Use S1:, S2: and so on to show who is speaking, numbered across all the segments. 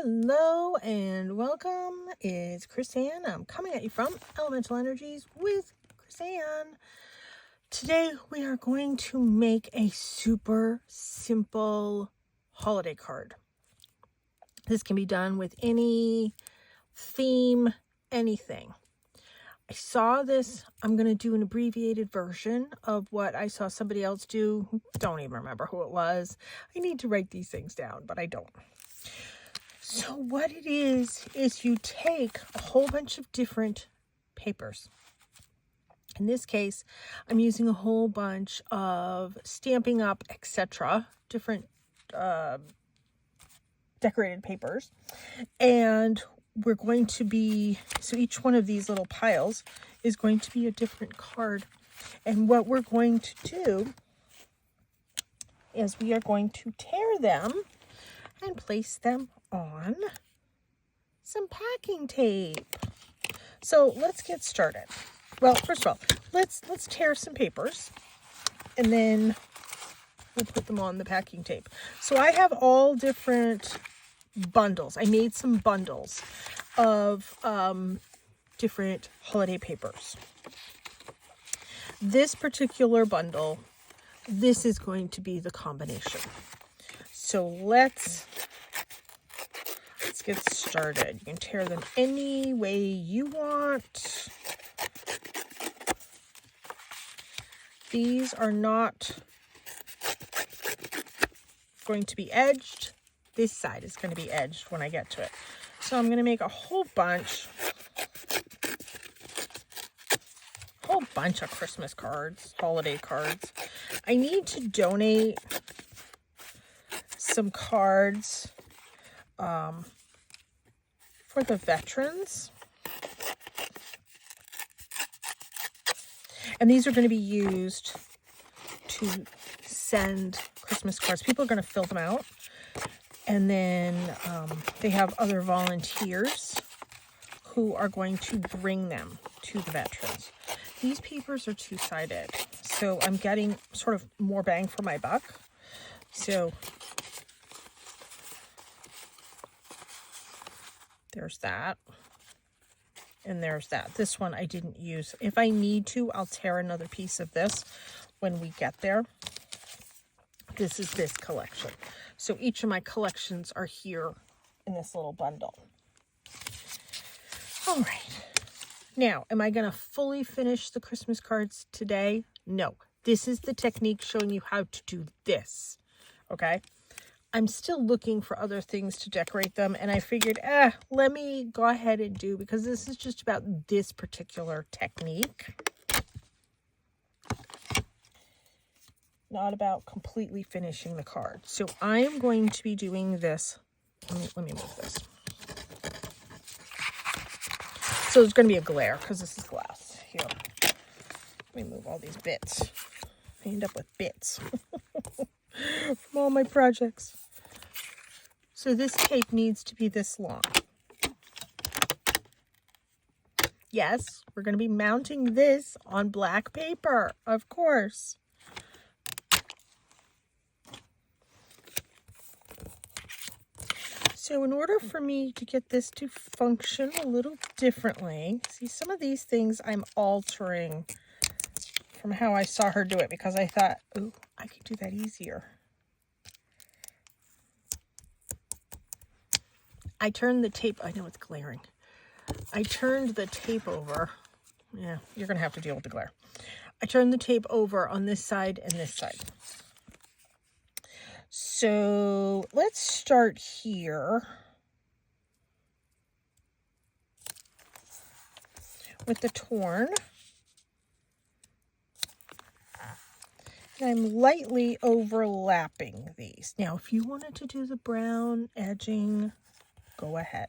S1: Hello and welcome. It's Chris-Anne. I'm coming at you from Elemental Energies with Chris-Anne. Today we are going to make a super simple holiday card. This can be done with any theme, anything. I saw this. I'm going to do an abbreviated version of what I saw somebody else do. Don't even remember who it was. I need to write these things down, but I don't. So what it is you take a whole bunch of different papers. In this case, I'm using a whole bunch of Stampin' Up, etc., different decorated papers. And we're going to be, so each one of these little piles is going to be a different card. And what we're going to do is we are going to tear them and place them on some packing tape. So let's get started. Well, first of all, let's tear some papers and then we'll put them on the packing tape. So I have all different bundles. I made some bundles of different holiday papers. This particular bundle, this is going to be the combination. So let's get started. You can tear them any way you want. These are not going to be edged. This side is going to be edged when I get to it. So I'm going to make a whole bunch of Christmas cards, holiday cards. I need to donate some cards for the veterans. And these are going to be used to send Christmas cards. People are going to fill them out. And then they have other volunteers who are going to bring them to the veterans. These papers are two-sided, so I'm getting sort of more bang for my buck. So there's that. And there's that. This one I didn't use. If I need to, I'll tear another piece of this when we get there. This is this collection. So each of my collections are here in this little bundle. All right. Now, am I going to fully finish the Christmas cards today? No. This is the technique showing you how to do this. Okay? I'm still looking for other things to decorate them, and I figured, let me go ahead and do, because this is just about this particular technique. Not about completely finishing the card. So I am going to be doing this. Let me move this. So there's going to be a glare because this is glass. Here. Let me move all these bits. I end up with bits from all my projects. So this tape needs to be this long. Yes, we're going to be mounting this on black paper, of course. So in order for me to get this to function a little differently, see, some of these things I'm altering from how I saw her do it, because I thought, oh, I could do that easier. I turned the tape, I know it's glaring. I turned the tape over. Yeah, you're going to have to deal with the glare. I turned the tape over on this side and this side. So let's start here with the torn. And I'm lightly overlapping these. Now, if you wanted to do the brown edging, go ahead.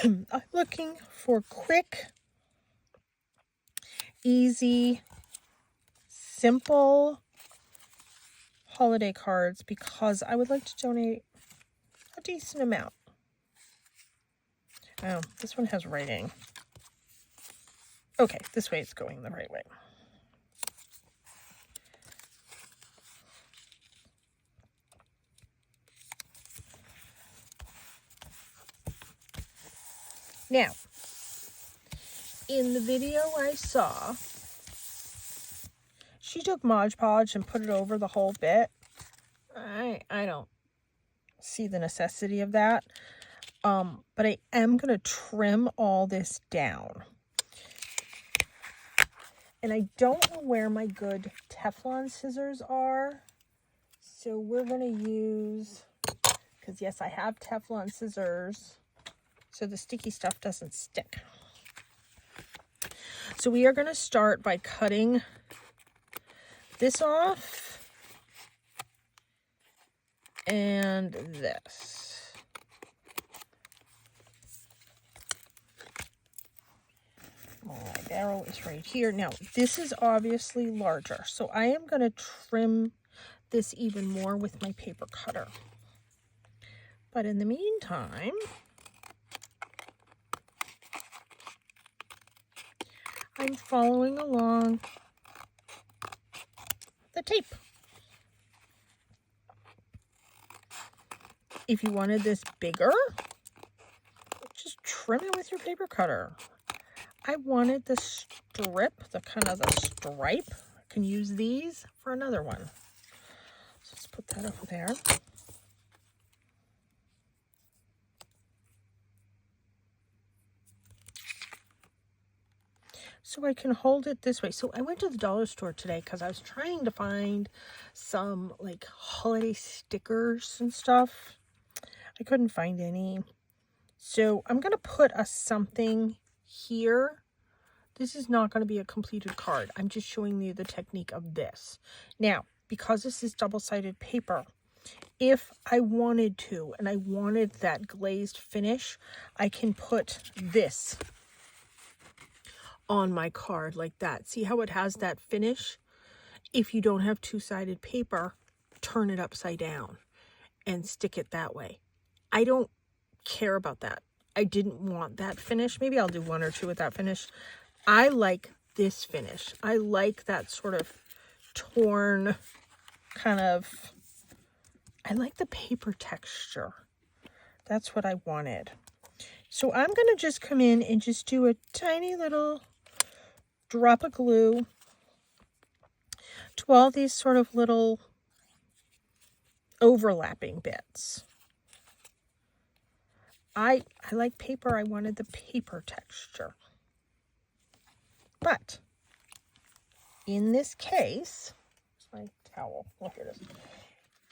S1: I'm looking for quick, easy, simple holiday cards because I would like to donate a decent amount. Oh, this one has writing. Okay, this way it's going the right way. Now, in the video I saw, she took Mod Podge and put it over the whole bit. I don't see the necessity of that. But I am going to trim all this down. And I don't know where my good Teflon scissors are. So we're going to use, because yes, I have Teflon scissors, so the sticky stuff doesn't stick. So we are going to start by cutting this off and this. My barrel is right here. Now, this is obviously larger, so I am going to trim this even more with my paper cutter. But in the meantime, I'm following along the tape. If you wanted this bigger, just trim it with your paper cutter. I wanted the strip, the kind of the stripe. I can use these for another one. So let's put that over there. So I can hold it this way. So I went to the dollar store today because I was trying to find some like holiday stickers and stuff. I couldn't find any. So I'm going to put a something here. This is not going to be a completed card. I'm just showing you the technique of this. Now, because this is double-sided paper, if I wanted to and I wanted that glazed finish, I can put this on my card like that. See how it has that finish? If you don't have two-sided paper, turn it upside down and stick it that way. I don't care about that. I didn't want that finish. Maybe I'll do one or two with that finish. I like this finish. I like that sort of torn kind of, I like the paper texture. That's what I wanted. So I'm going to just come in and just do a tiny little drop of glue to all these sort of little overlapping bits. I like paper. I wanted the paper texture. But in this case, my towel. Oh, here it is.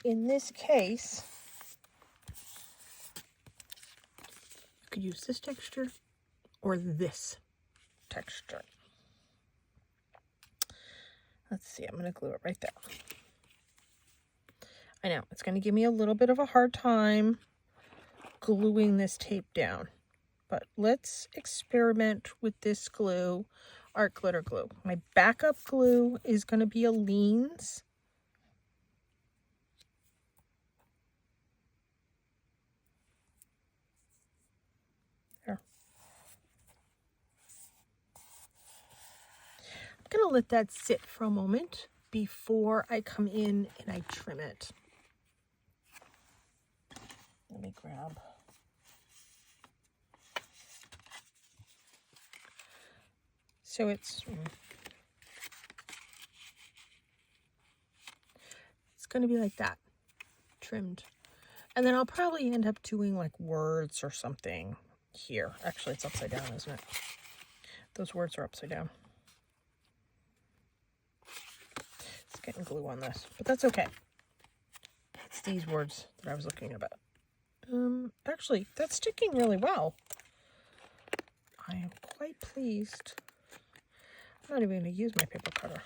S1: In this case, you could use this texture or this texture. Let's see, I'm going to glue it right there. I know, it's going to give me a little bit of a hard time gluing this tape down. But let's experiment with this glue, art glitter glue. My backup glue is going to be Aleene's. There. I'm going to let that sit for a moment before I come in and I trim it. Let me grab. So it's going to be like that, trimmed. And then I'll probably end up doing like words or something here. Actually, it's upside down, isn't it? Those words are upside down. It's getting glue on this, but that's okay. It's these words that I was looking about. Actually, that's sticking really well. I am quite pleased. I'm not even going to use my paper cutter.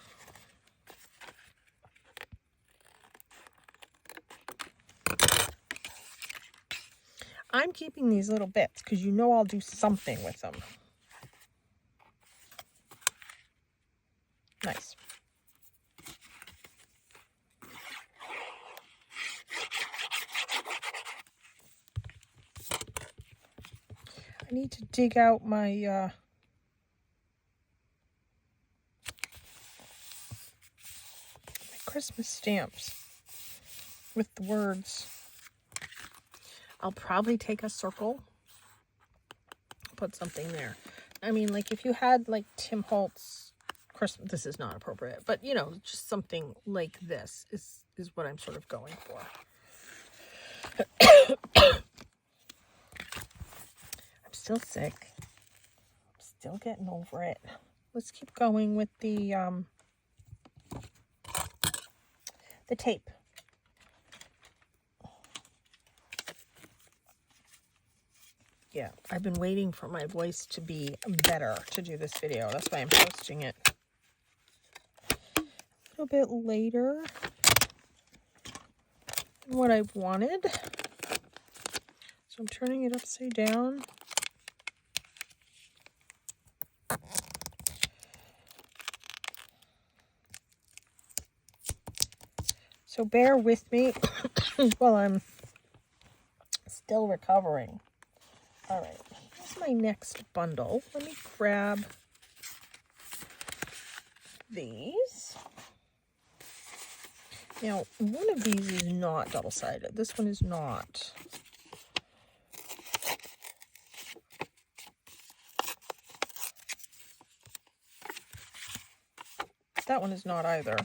S1: I'm keeping these little bits because you know I'll do something with them. Nice. I need to dig out my Christmas stamps with the words. I'll probably take a circle, put something there. I mean, like if you had like Tim Holtz Christmas, this is not appropriate, but you know, just something like this is what I'm sort of going for. I'm still sick. I'm still getting over it. Let's keep going with the tape. Yeah, I've been waiting for my voice to be better to do this video. That's why I'm posting it a little bit later than what I wanted. So I'm turning it upside down. So bear with me while I'm still recovering. All right, here's my next bundle. Let me grab these. Now, one of these is not double-sided. This one is not. That one is not either.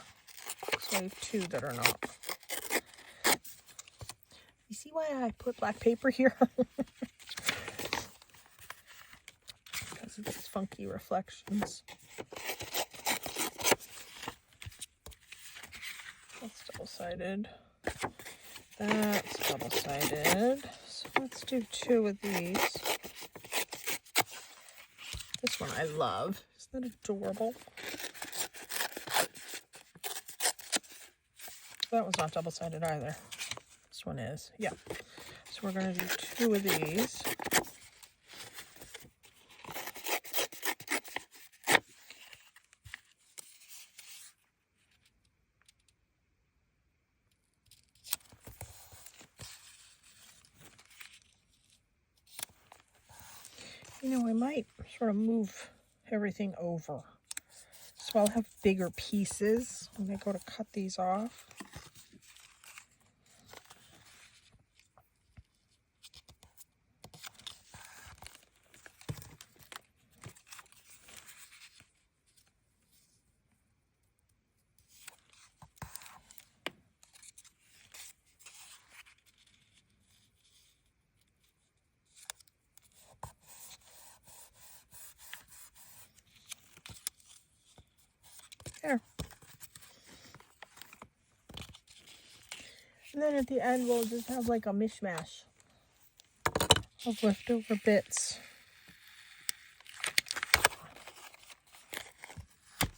S1: So I have two that are not. You see why I put black paper here? Because of these funky reflections. That's double-sided. That's double-sided. So let's do two of these. This one I love. Isn't that adorable? That one's not double-sided either. This one is. Yeah. So we're going to do two of these. You know, I might sort of move everything over. So I'll have bigger pieces when I go to cut these off. There. And then at the end, we'll just have like a mishmash of leftover bits.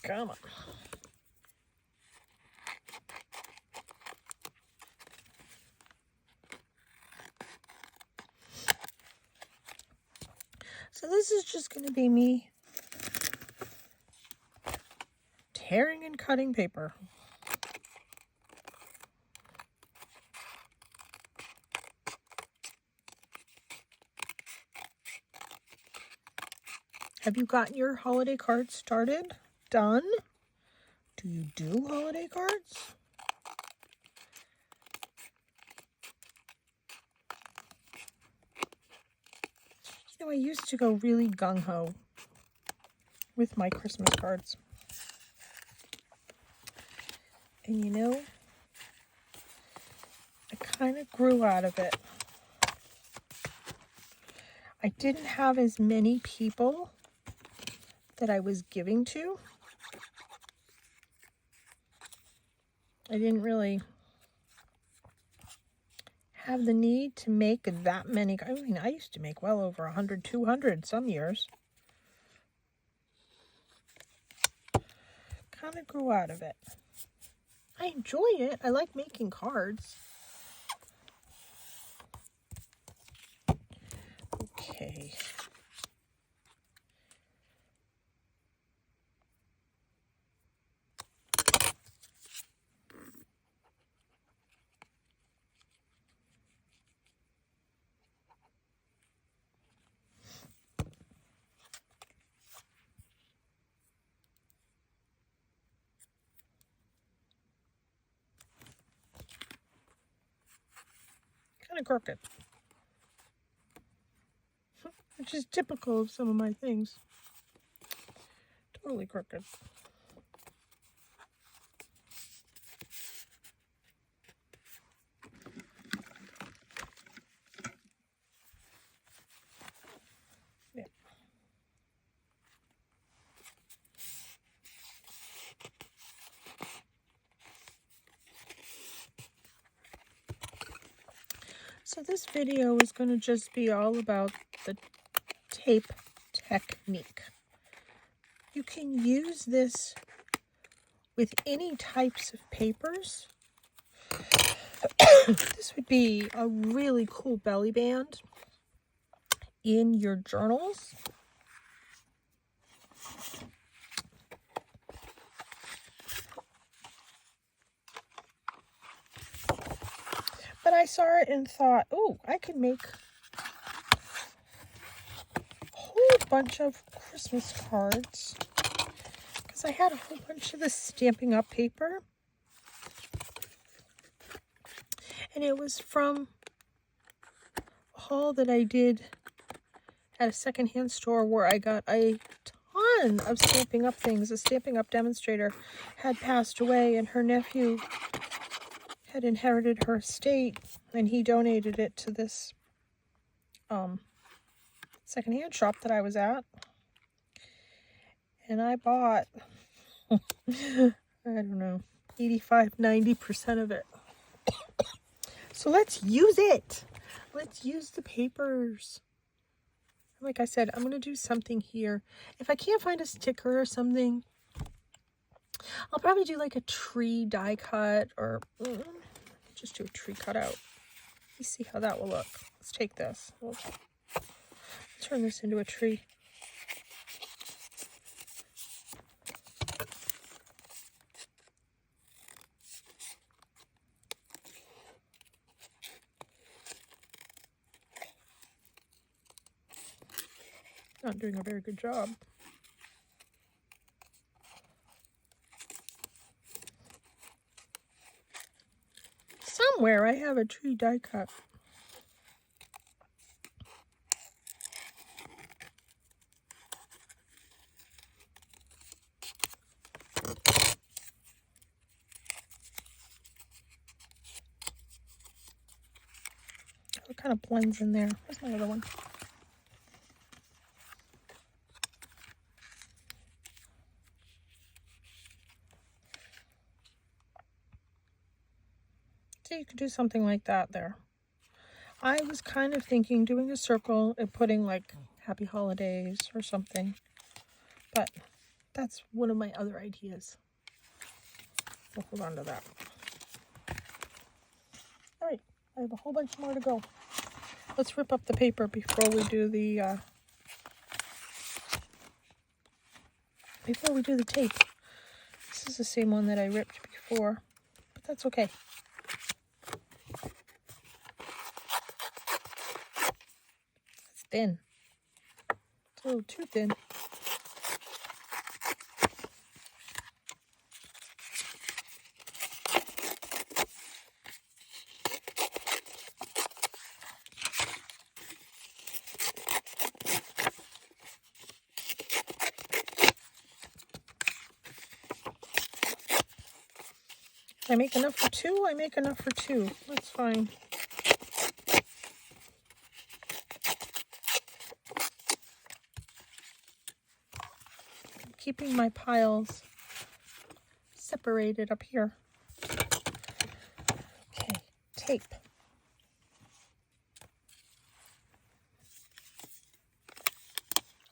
S1: Come on. So this is just going to be me tearing and cutting paper. Have you gotten your holiday cards started? Done? Do you do holiday cards? You know, I used to go really gung-ho with my Christmas cards. And you know, I kind of grew out of it. I didn't have as many people that I was giving to. I didn't really have the need to make that many. I mean, I used to make well over 100, 200 some years. Kind of grew out of it. I enjoy it. I like making cards. Okay. Kind of crooked. which is typical of some of my things. Totally crooked. Yeah. So this video is going to just be all about the tape technique. You can use this with any types of papers. This would be a really cool belly band in your journals. But I saw it and thought, oh, I could make a whole bunch of Christmas cards. Because I had a whole bunch of this Stampin' Up paper. And it was from a haul that I did at a secondhand store where I got a ton of Stampin' Up things. A Stampin' Up demonstrator had passed away and her nephew had inherited her estate, and he donated it to this secondhand shop that I was at. And I bought, I don't know, 85–90% of it. So let's use it. Let's use the papers. Like I said, I'm going to do something here. If I can't find a sticker or something, I'll probably do like a tree die cut, or just do a tree cutout. Let's see how that will look. Let's take this. We'll turn this into a tree. Not doing a very good job. Somewhere I have a tree die cut. It kind of blends in there. Where's my other one? So you could do something like that there. I was kind of thinking doing a circle and putting like Happy Holidays or something. But that's one of my other ideas. We'll hold on to that. All right, I have a whole bunch more to go. Let's rip up the paper before we do the tape. This is the same one that I ripped before, but that's okay. It's thin. It's a little too thin. I make enough for two, I make enough for two. That's fine. I'm keeping my piles separated up here. Okay, tape.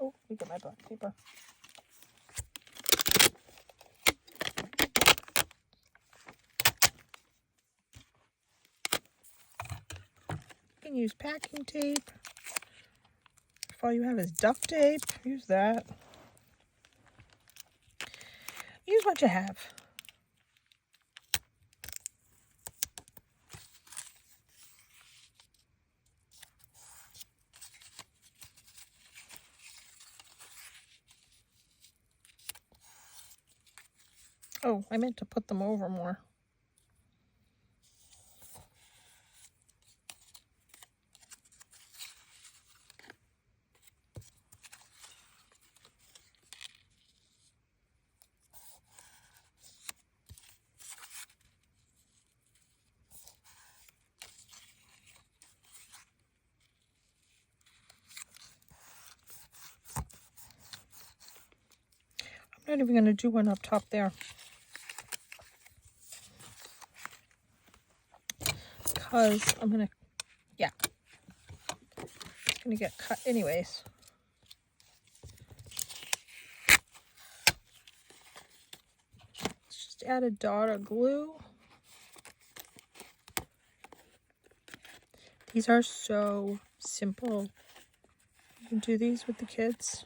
S1: Oh, look at my black paper. You can use packing tape. If all you have is duct tape, use that. Use what you have. Oh, I meant to put them over more. I'm not even going to do one up top there, because I'm going to, yeah, it's going to get cut anyways. Let's just add a dot of glue. These are so simple. You can do these with the kids.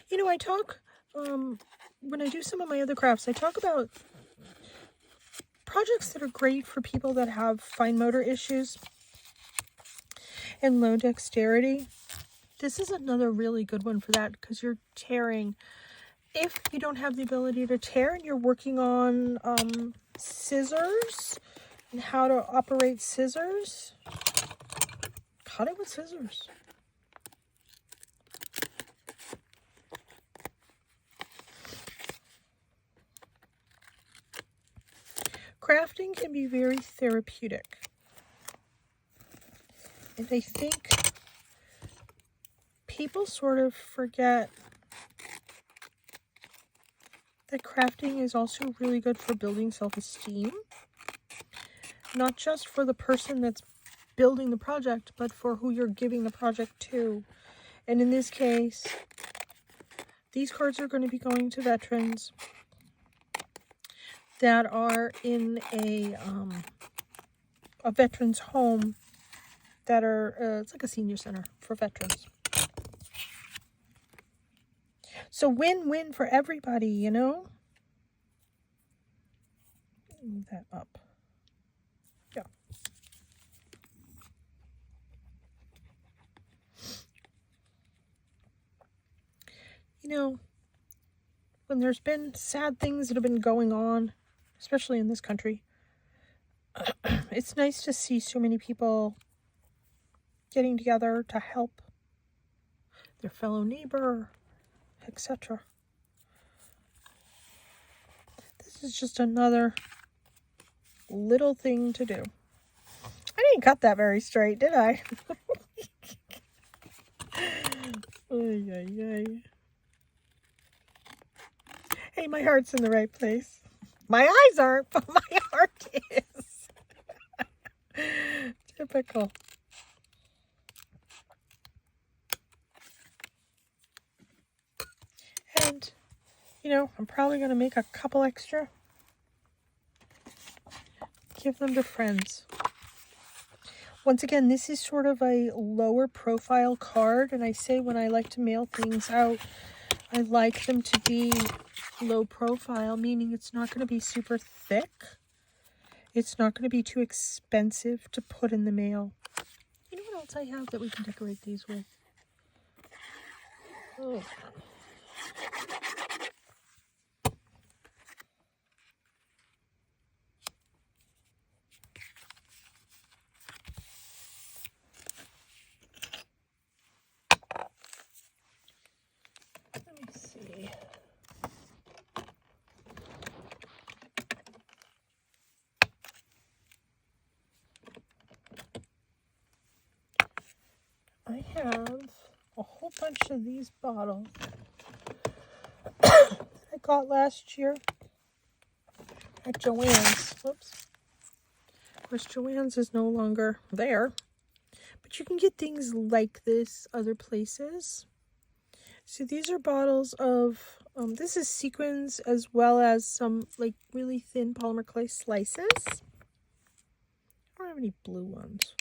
S1: You know, I talk, when I do some of my other crafts, I talk about projects that are great for people that have fine motor issues and low dexterity. This is another really good one for that, because you're tearing. If you don't have the ability to tear and you're working on scissors and how to operate scissors, cut it with scissors. Crafting can be very therapeutic. And I think people sort of forget that crafting is also really good for building self-esteem. Not just for the person that's building the project, but for who you're giving the project to. And in this case, these cards are going to be going to veterans that are in a veterans home that are, it's like a senior center for veterans. So win-win for everybody, you know? Move that up. Yeah. You know, when there's been sad things that have been going on, especially in this country, it's nice to see so many people getting together to help their fellow neighbor, etc. This is just another little thing to do. I didn't cut that very straight, did I? Ay, ay, ay. Hey, my heart's in the right place. My eyes aren't, but my heart is. Typical. And, you know, I'm probably going to make a couple extra. Give them to friends. Once again, this is sort of a lower profile card. And I say when I like to mail things out, I like them to be low profile, meaning it's not going to be super thick. It's not going to be too expensive to put in the mail. You know what else I have that we can decorate these with? Oh. Let me see. I have a whole bunch of these bottles I got last year at Joann's. Whoops. Of course, Joann's is no longer there. But you can get things like this other places. So these are bottles of, this is sequins as well as some like really thin polymer clay slices. I don't have any blue ones.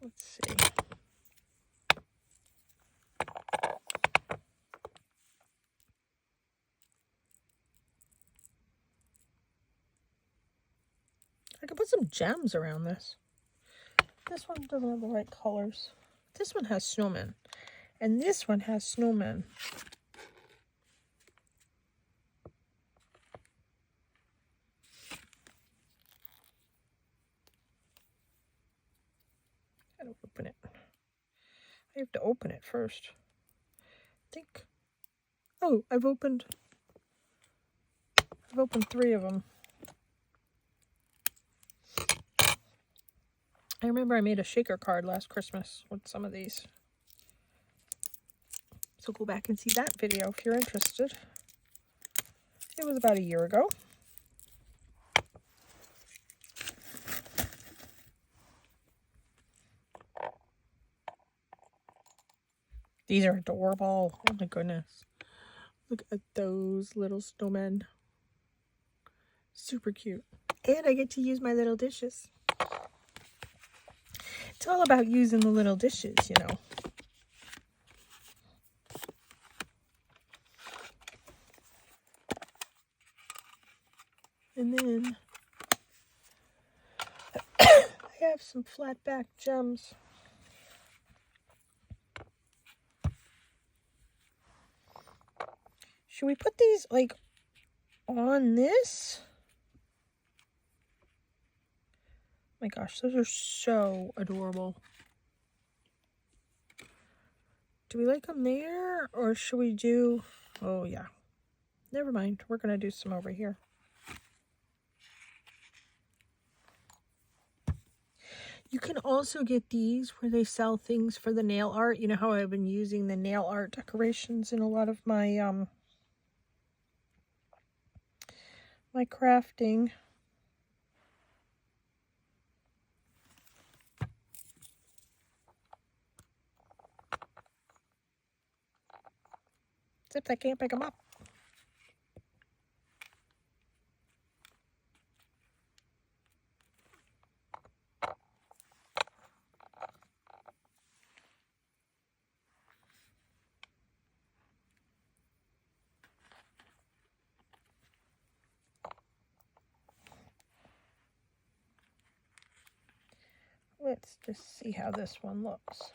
S1: Let's see. I could put some gems around this. This one doesn't have the right colors. This one has snowmen. And this one has snowmen. Gotta open it. I have to open it first. I think. Oh, I've opened 3 of them. I remember I made a shaker card last Christmas with some of these. So go back and see that video if you're interested. It was about a year ago. These are adorable. Oh my goodness. Look at those little snowmen. Super cute. And I get to use my little dishes. It's all about using the little dishes, you know. And then I have some flat back gems. Should we put these like on this? My gosh, those are so adorable. Do we like them there, or should we do... Oh yeah, never mind. We're gonna do some over here. You can also get these where they sell things for the nail art. You know how I've been using the nail art decorations in a lot of my my crafting. Except I can't pick them up. Let's just see how this one looks.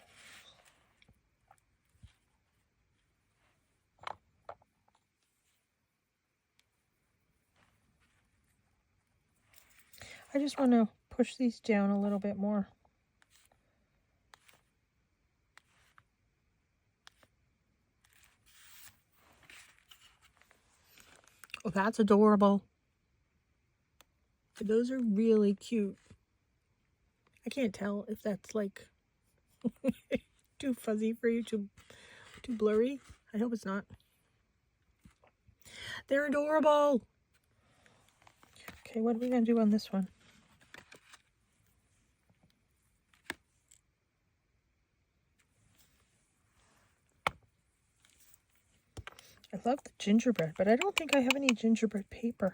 S1: I just want to push these down a little bit more. Oh, that's adorable. Those are really cute. I can't tell if that's like too fuzzy for you, too blurry. I hope it's not. They're adorable. Okay, what are we going to do on this one? I love the gingerbread, but I don't think I have any gingerbread paper.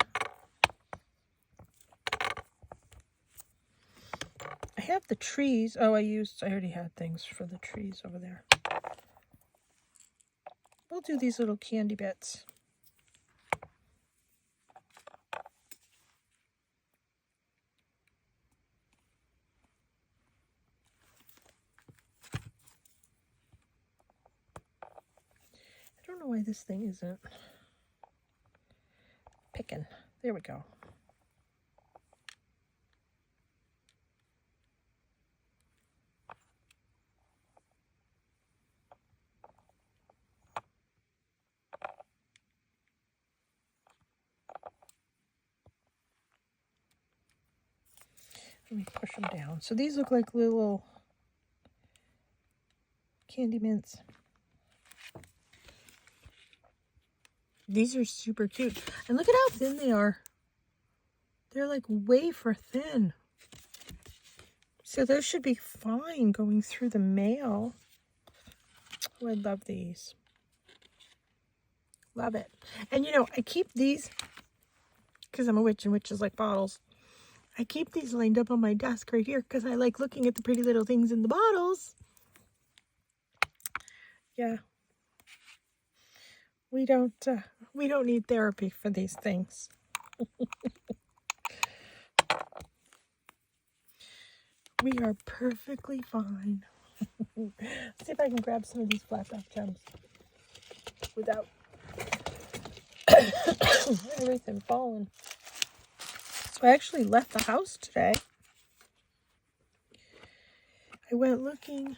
S1: I have the trees. Oh, I already had things for the trees over there. We'll do these little candy bits. I don't know why this thing isn't picking. There we go. Let me push them down. So these look like little candy mints. These are super cute. And look at how thin they are. They're like wafer thin. So those should be fine going through the mail. Oh, I love these. Love it. And you know, I keep these, because I'm a witch and witches like bottles. I keep these lined up on my desk right here because I like looking at the pretty little things in the bottles. Yeah. We don't need therapy for these things. We are perfectly fine. See if I can grab some of these flatback gems without everything falling. So I actually left the house today. I went looking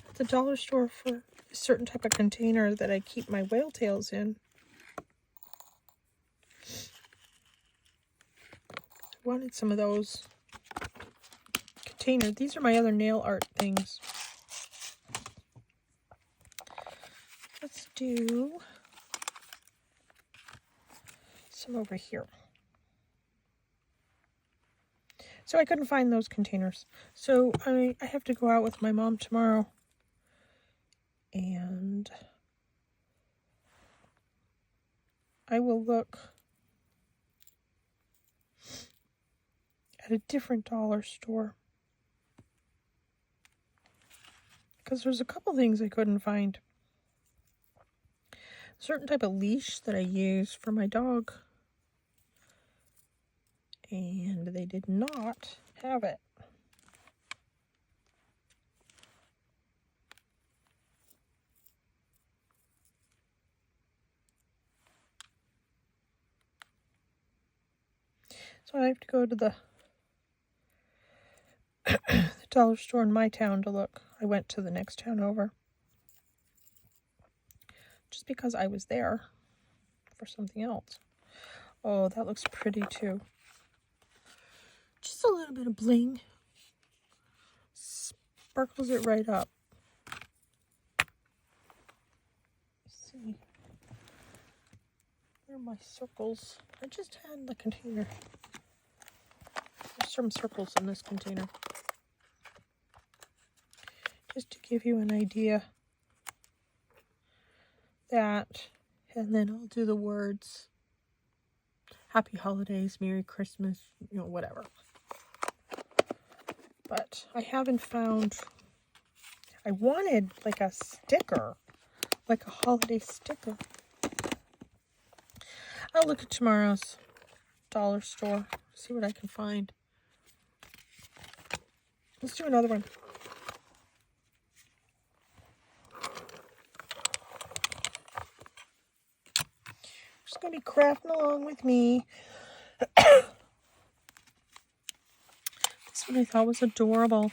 S1: at the dollar store for a certain type of container that I keep my whale tails in. I wanted some of those containers. These are my other nail art things. Let's do some over here. So I couldn't find those containers. So I have to go out with my mom tomorrow. And I will look at a different dollar store. Because there's a couple things I couldn't find. A certain type of leash that I use for my dog. And they did not have it. So I have to go to the dollar store in my town to look. I went to the next town over. Just because I was there for something else. Oh, that looks pretty too. Just a little bit of bling. Sparkles it right up. Let's see. Where are my circles? I just had the container. There's some circles in this container. Just to give you an idea. That, and then I'll do the words. Happy holidays, Merry Christmas, you know, whatever. But I haven't found, I wanted like a sticker, like a holiday sticker. I'll look at tomorrow's dollar store, see what I can find. Let's do another one. Just gonna be crafting along with me. This one I thought was adorable.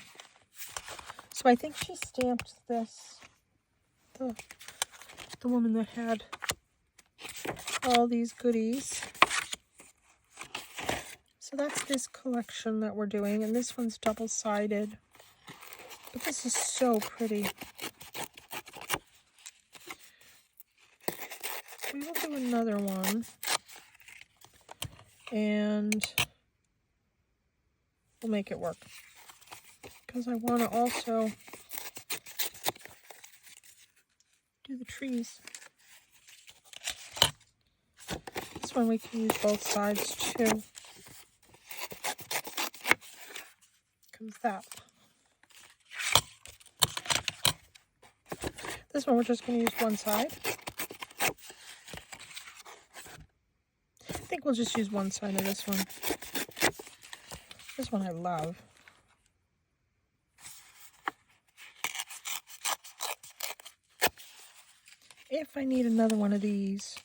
S1: So I think she stamped this, the woman that had all these goodies. So that's this collection that we're doing, and this one's double-sided. But this is so pretty. We will do another one. And we'll make it work. Because I want to also do the trees. This one we can use both sides too. Comes that. This one we're just going to use one side. I think we'll just use one side of this one. This one I love. If I need another one of these,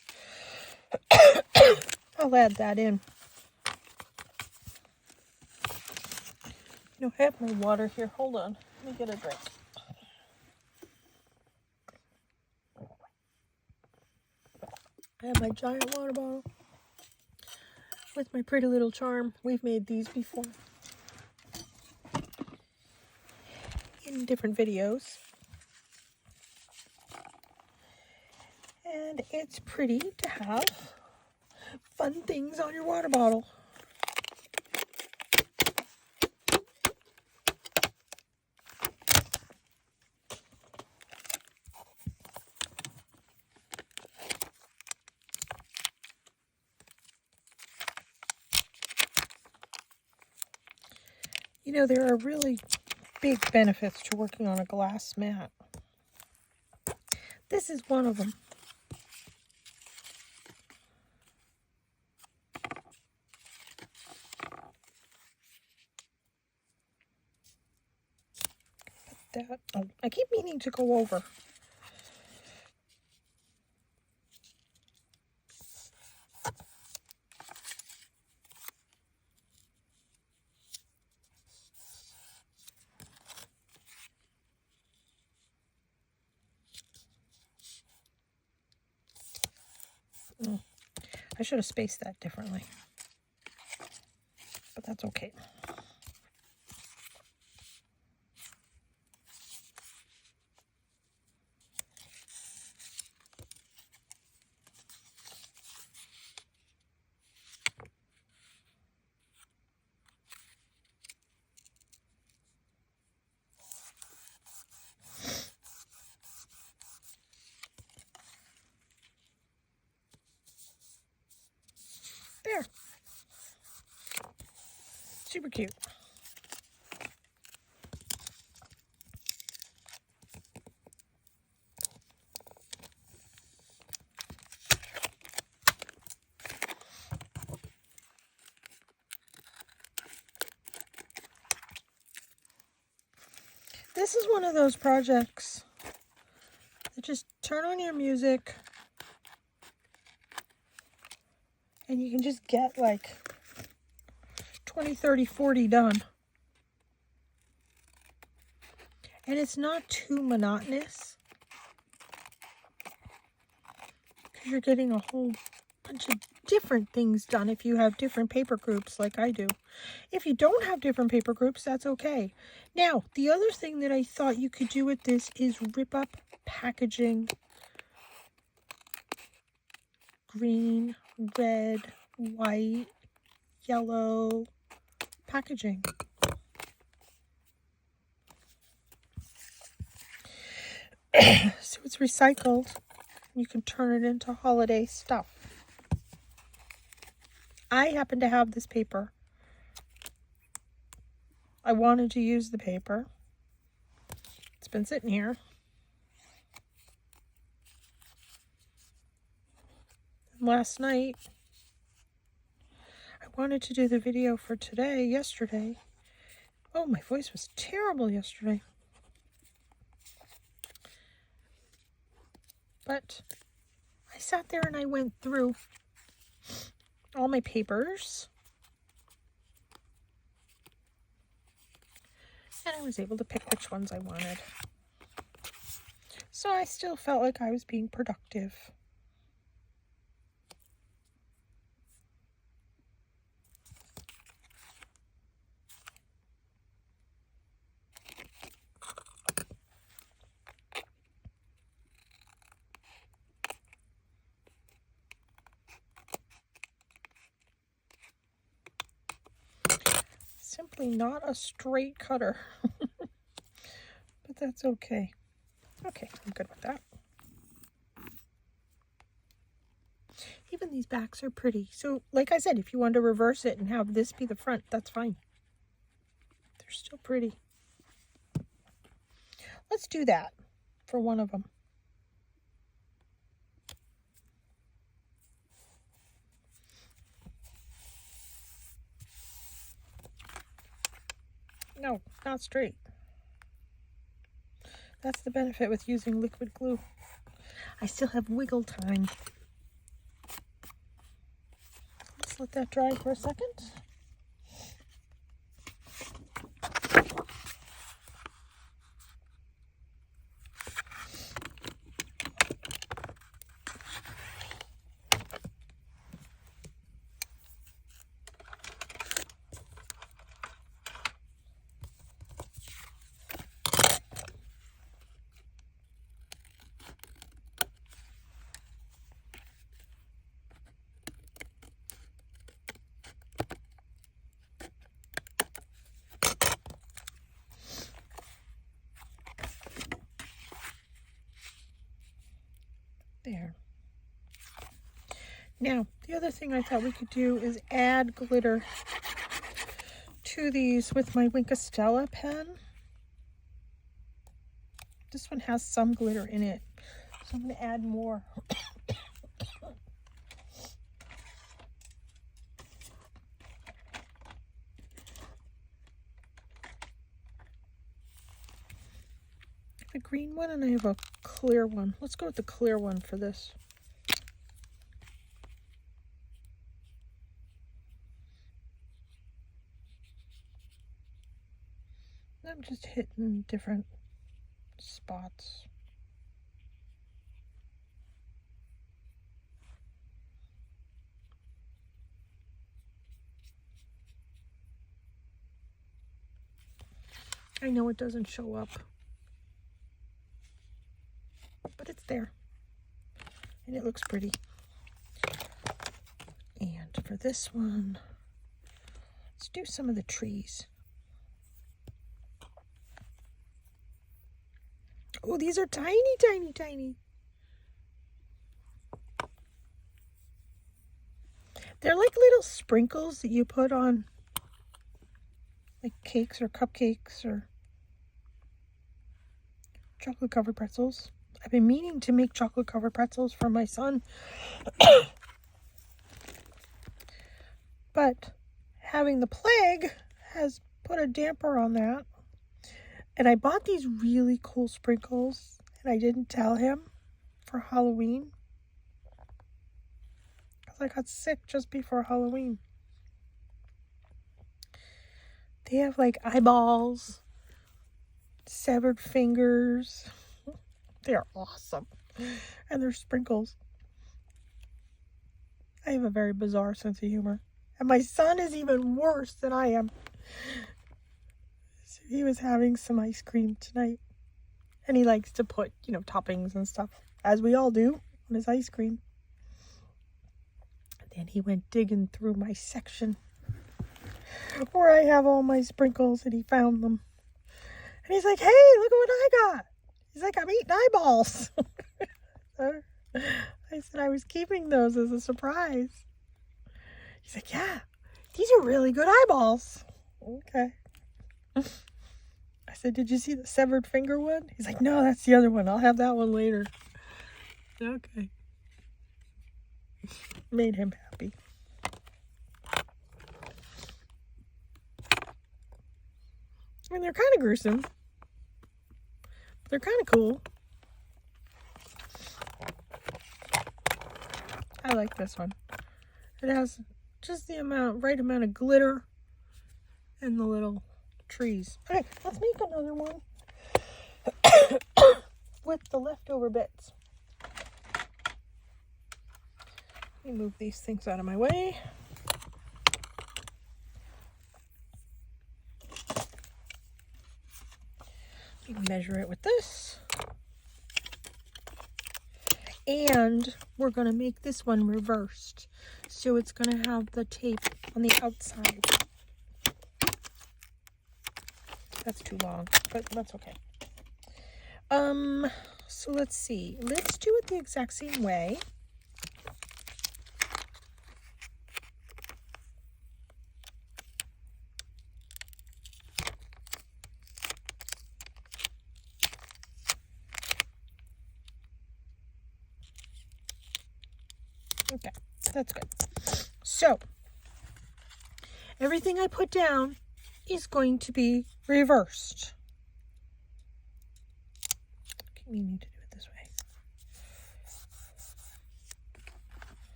S1: I'll add that in. You know, I have my water here. Hold on. Let me get a drink. I have my giant water bottle with my pretty little charm. We've made these before in different videos. And it's pretty to have fun things on your water bottle. You know, there are really big benefits to working on a glass mat. This is one of them. That, oh, I keep meaning to go over. I should have spaced that differently, but that's okay. Super cute. This is one of those projects that just turn on your music and you can just get like 20, 30, 40 done. And it's not too monotonous because you're getting a whole bunch of different things done if you have different paper groups like I do. If you don't have different paper groups, that's okay. Now, the other thing that I thought you could do with this is rip up packaging. Green, red, white, yellow packaging. So it's recycled. You can turn it into holiday stuff. I happen to have this paper. I wanted to use the paper. It's been sitting here. And last night, I wanted to do the video for yesterday. Oh, my voice was terrible yesterday. But I sat there and I went through all my papers. And I was able to pick which ones I wanted. So I still felt like I was being productive. Simply not a straight cutter. But that's okay. Okay, I'm good with that. Even these backs are pretty. So, like I said, if you want to reverse it and have this be the front, that's fine. They're still pretty. Let's do that for one of them. No, not straight. That's the benefit with using liquid glue. I still have wiggle time. Let's let that dry for a second. There. Now, the other thing I thought we could do is add glitter to these with my Wink of Stella pen. This one has some glitter in it, so I'm going to add more. A green one and I have a clear one. Let's go with the clear one for this. I'm just hitting different spots. I know it doesn't show up, but it's there and it looks pretty. And for this one, let's do some of the trees. Oh, these are tiny, tiny, tiny. They're like little sprinkles that you put on like cakes or cupcakes or chocolate covered pretzels. I've been meaning to make chocolate covered pretzels for my son. But having the plague has put a damper on that. And I bought these really cool sprinkles and I didn't tell him for Halloween. Because I got sick just before Halloween. They have like eyeballs, severed fingers. They're awesome. And they're sprinkles. I have a very bizarre sense of humor. And my son is even worse than I am. So he was having some ice cream tonight. And he likes to put, toppings and stuff, as we all do, on his ice cream. And then he went digging through my section where I have all my sprinkles, and he found them. And he's like, hey, look at what I got. He's like, I'm eating eyeballs. I said I was keeping those as a surprise. He's like, yeah, these are really good eyeballs. Okay. I said, did you see the severed finger one? He's like, no, that's the other one. I'll have that one later. Okay. Made him happy. I mean, they're kind of gruesome. But they're kind of cool. I like this one. It has just the right amount of glitter and the little trees. Okay, let's make another one with the leftover bits. Let me move these things out of my way. You can measure it with this. And we're going to make this one reversed. So it's going to have the tape on the outside. That's too long, but that's okay. So let's see. Let's do it the exact same way. Okay, that's good. So, everything I put down is going to be reversed. I keep meaning to do it this way.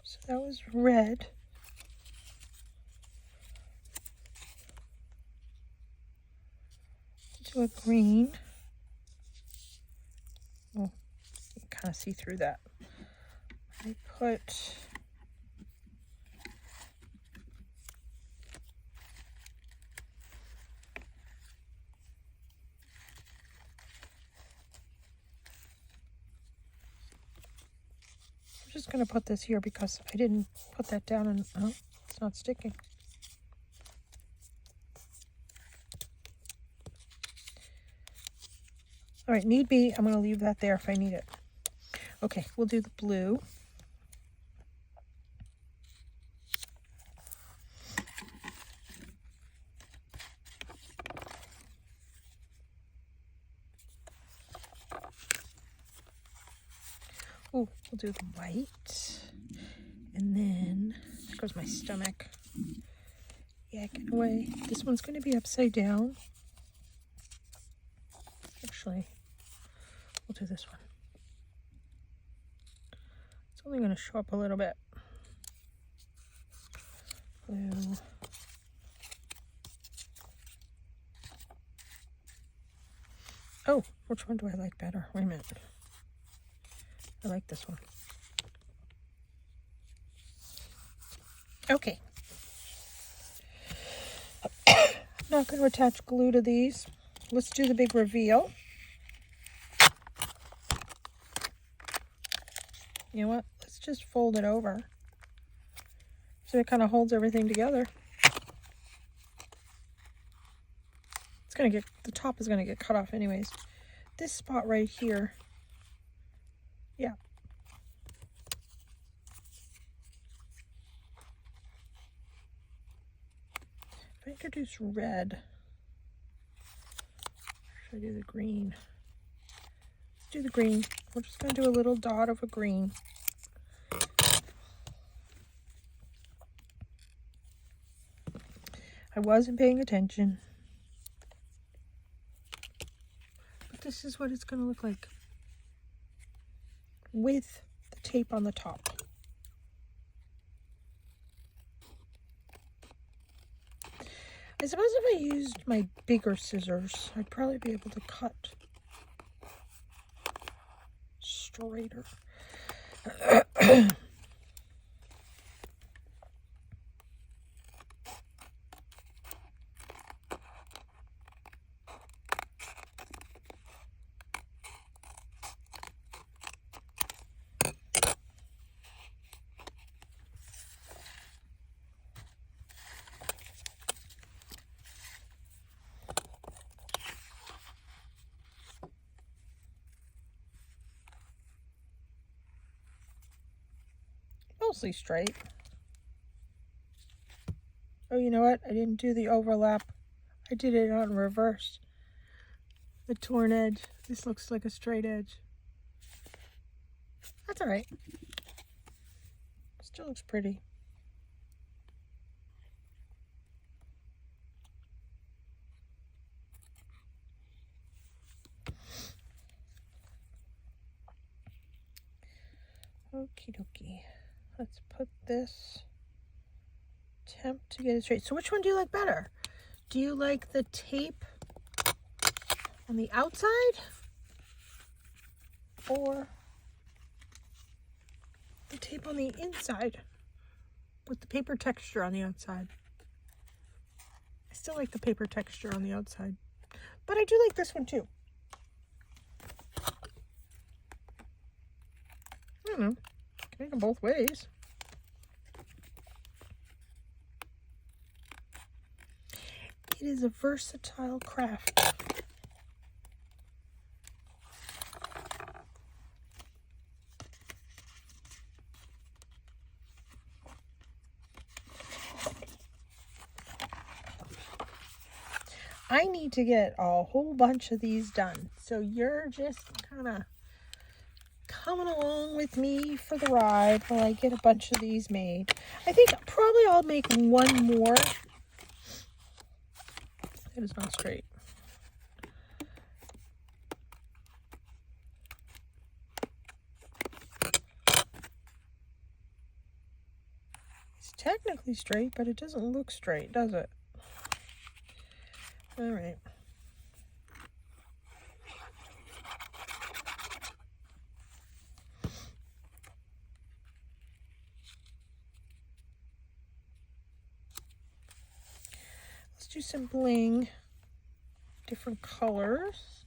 S1: So that was red. Do a green. Oh, you can kind of see through that. I put I'm just going to put this here because I didn't put that down and it's not sticking. All right, need be, I'm going to leave that there if I need it. Okay, we'll do the blue. Oh, we'll do the white. And then, there goes my stomach. Yakking away. This one's going to be upside down. Actually, we'll do this one. It's only going to show up a little bit. Blue. Oh, which one do I like better? Wait a minute. I like this one. Okay. I'm not going to attach glue to these. Let's do the big reveal. You know what? Let's just fold it over. So it kind of holds everything together. It's going to get, the top is going to get cut off anyways. This spot right here. Yeah. If I introduce red. Should I do the green? Let's do the green. We're just going to do a little dot of a green. I wasn't paying attention. But this is what it's going to look like with the tape on the top. I suppose if I used my bigger scissors, I'd probably be able to cut straighter. Mostly straight. Oh, you know what? I didn't do the overlap. I did it on reverse. The torn edge. This looks like a straight edge. That's all right. Still looks pretty. Okie dokie. Let's put this, attempt to get it straight. So which one do you like better? Do you like the tape on the outside or the tape on the inside with the paper texture on the outside? I still like the paper texture on the outside, but I do like this one too. I don't know. Make them both ways. It is a versatile craft. I need to get a whole bunch of these done, so you're just kind of coming along with me for the ride while I get a bunch of these made. I think probably I'll make one more. It is not straight. It's technically straight, but it doesn't look straight, does it? All right. Let's do some bling, different colors.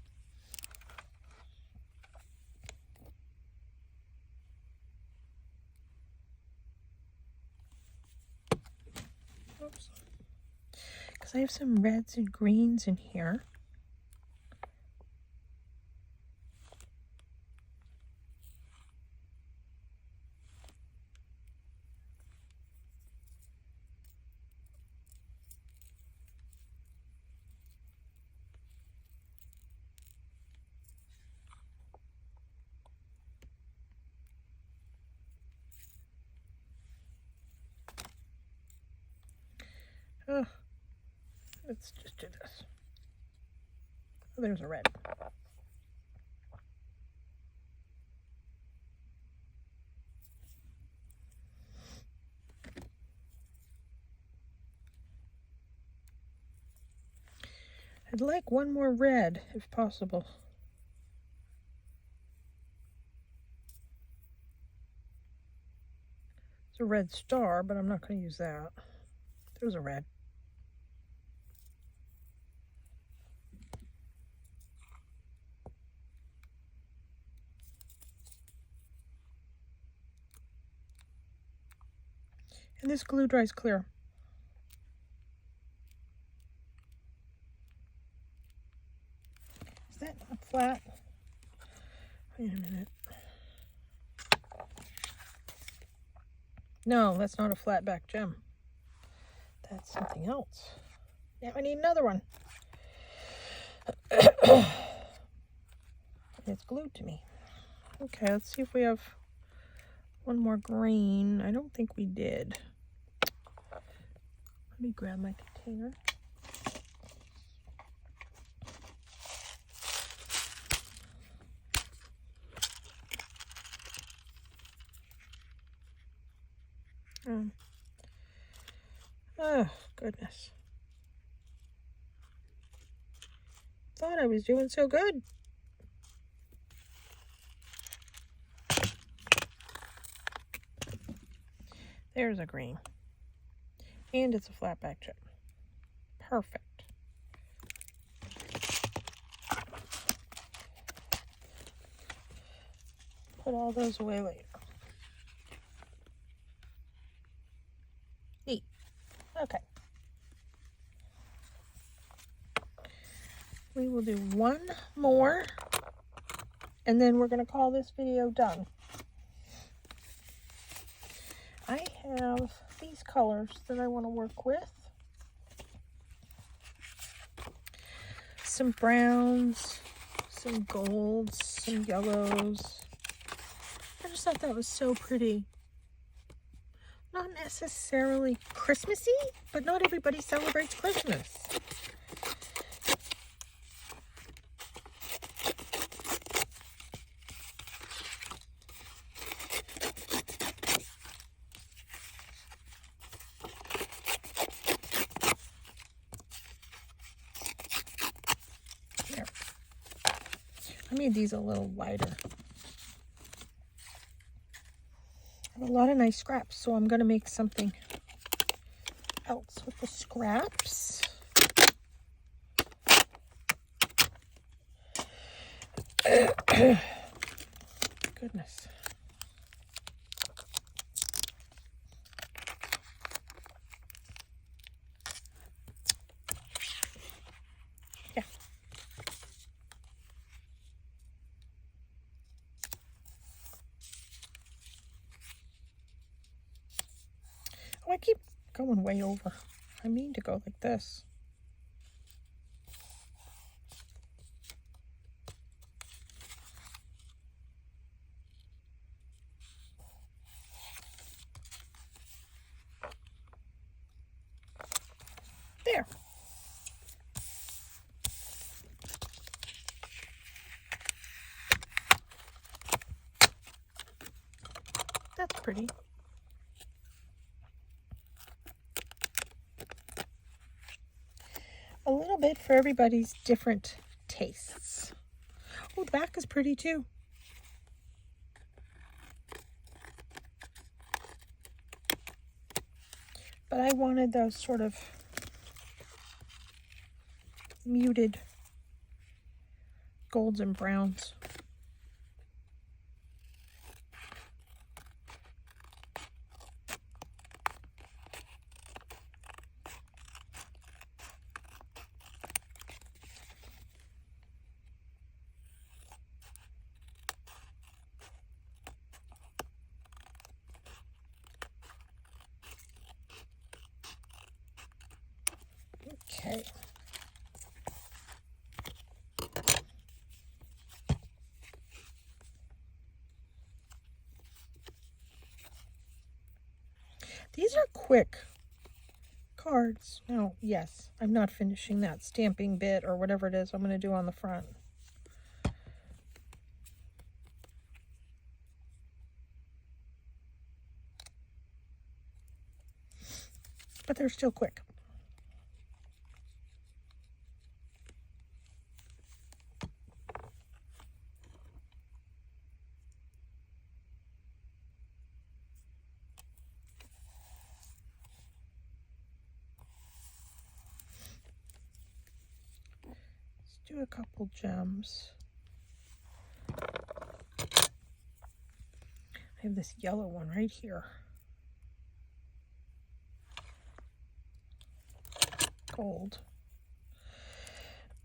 S1: Oops. Because I have some reds and greens in here. Oh, let's just do this. Oh, there's a red. I'd like one more red if possible. It's a red star, but I'm not going to use that. There's a red. And this glue dries clear. Is that not flat? Wait a minute. No, that's not a flat back gem. That's something else. Now I need another one. It's glued to me. Okay, let's see if we have one more green. I don't think we did. Let me grab my container. Oh, goodness. Thought I was doing so good. There's a green. And it's a flat back chip. Perfect. Put all those away later. Neat. Okay. We will do one more, and then we're going to call this video done. I have these colors that I want to work with. Some browns, some golds, some yellows. I just thought that was so pretty. Not necessarily Christmassy, but not everybody celebrates Christmas. There. I made these a little wider. I have a lot of nice scraps, so I'm going to make something else with the scraps. Goodness. Yeah. Oh, I keep going way over. I mean to go like this. There. That's pretty. A little bit for everybody's different tastes. Oh, the back is pretty too. But I wanted those sort of muted golds and browns. Okay. These are quick cards. Now, yes, I'm not finishing that stamping bit or whatever it is I'm going to do on the front. But they're still quick. Do a couple gems. I have this yellow one right here. Gold.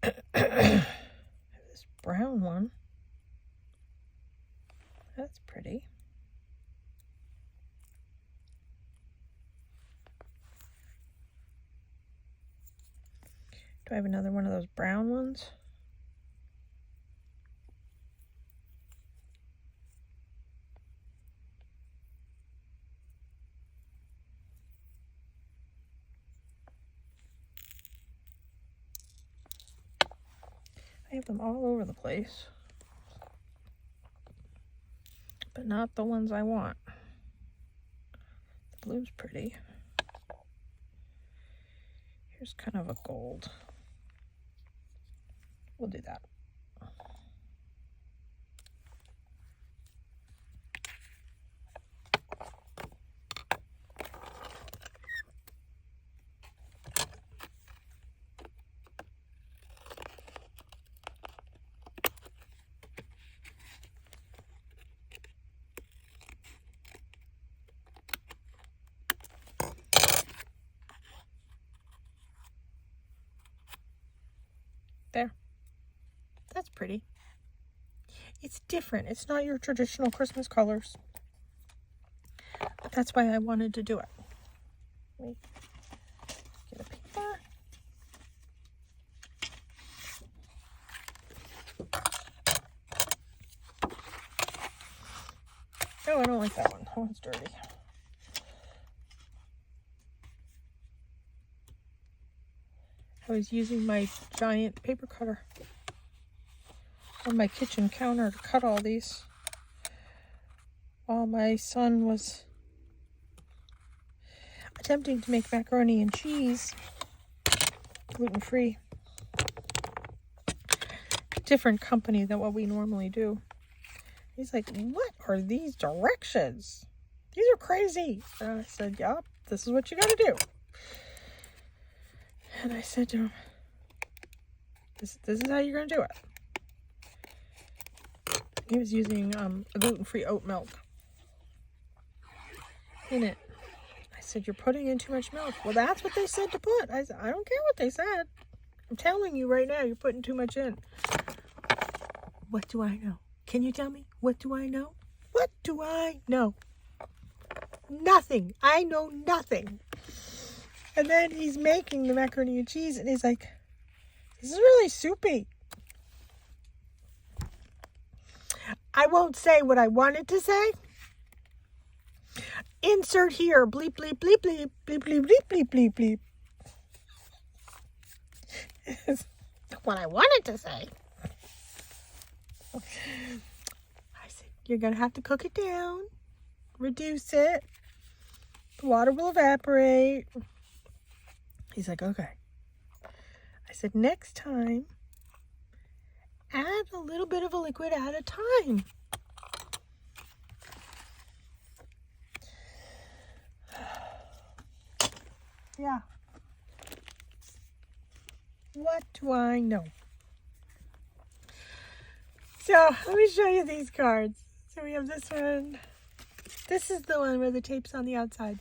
S1: I have this brown one. That's pretty. Do I have another one of those brown ones? I have them all over the place, but not the ones I want. The blue's pretty. Here's kind of a gold. We'll do that. There. That's pretty. It's different. It's not your traditional Christmas colors. But that's why I wanted to do it. Let me get a paper. Oh, I don't like that one. That one's dirty. I was using my giant paper cutter on my kitchen counter to cut all these while my son was attempting to make macaroni and cheese, gluten-free. Different company than what we normally do. He's like, what are these directions? These are crazy. And I said, yup, this is what you gotta do. And I said to him, this is how you're gonna do it. He was using a gluten-free oat milk in it. I said, you're putting in too much milk. Well, that's what they said to put. I said, I don't care what they said. I'm telling you right now, you're putting too much in. What do I know? Can you tell me? What do I know? What do I know? Nothing. I know nothing. And then he's making the macaroni and cheese, and he's like, this is really soupy. I won't say what I wanted to say. Insert here, bleep, bleep, bleep, bleep, bleep, bleep, bleep, bleep, bleep, bleep. What I wanted to say. I said, you're going to have to cook it down, reduce it. The water will evaporate. He's like, okay. I said, next time, add a little bit of a liquid at a time. Yeah. What do I know? So, let me show you these cards. So we have this one. This is the one where the tape's on the outside.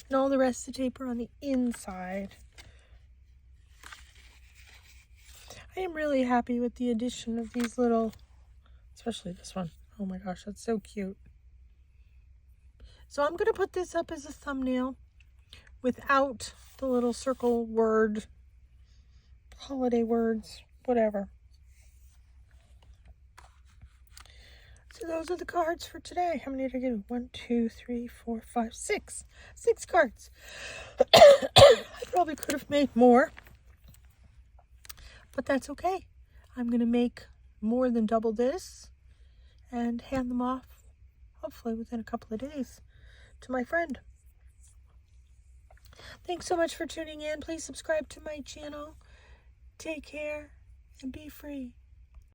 S1: And all the rest of the tape are on the inside. I am really happy with the addition of these little, especially this one. Oh my gosh, that's so cute. So I'm going to put this up as a thumbnail without the little circle word, holiday words, whatever. So those are the cards for today. How many did I get? 1, 2, 3, 4, 5, 6. 6 cards. I probably could have made more, but that's okay. I'm going to make more than double this and hand them off, hopefully within a couple of days, to my friend. Thanks so much for tuning in. Please subscribe to my channel. Take care and be free.